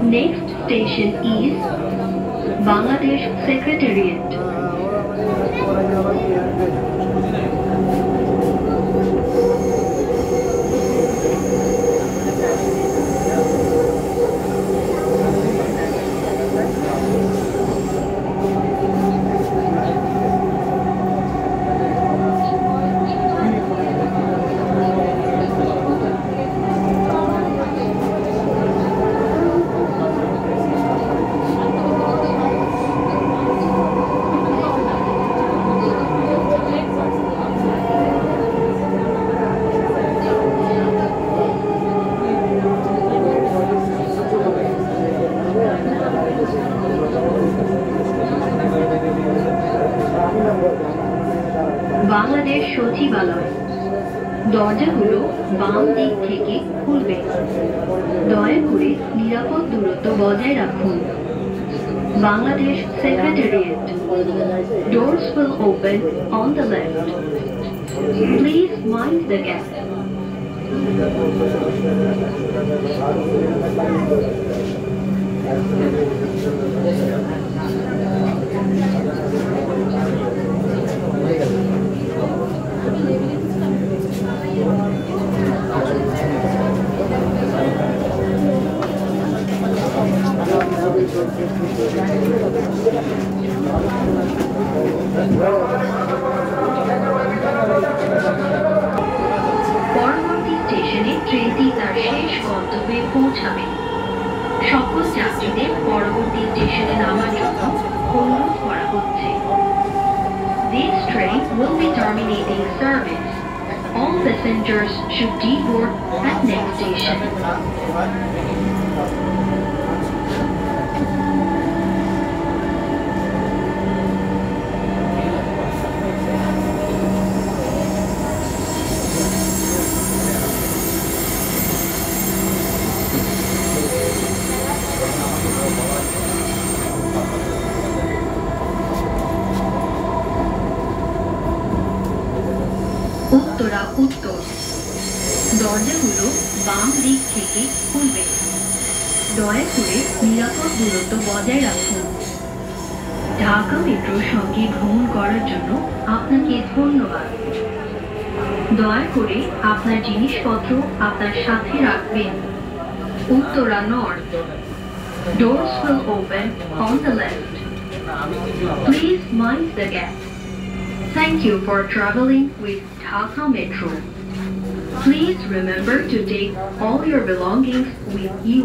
Next station is Bangladesh Secretariat. Bangladesh সচিবালয় দরজাগুলো বাম দিক থেকে খুলবে। দয়া করে নিরাপদ দূরত্ব বজায় রাখুন। Bangladesh secretariat doors will open on the left. Please mind the gap. পরবর্তী স্টেশনে ট্রেনটি তার শেষ গন্তব্যে পৌঁছাবে। সকল যাত্রীদের পরবর্তী স্টেশনে নামার জন্য অনুরোধ করা হচ্ছে। This train will be terminating service. All passengers should deboard at next station. Uttara উত্তর দরজাগুলো বাম দিক থেকে খুলবে। দয়া করে নিরাপদ দূরত্ব বজায় রাখুন। ঢাকা মেট্রোর সঙ্গে ভ্রমণ করার জন্য আপনাকে ধন্যবাদ। দয়া করে আপনার জিনিসপত্র আপনার সাথে রাখবেন। Uttara north doors will open on the left. Please mind the gap. Thank you for traveling with Dhaka Metro. Please remember to take all your belongings with you.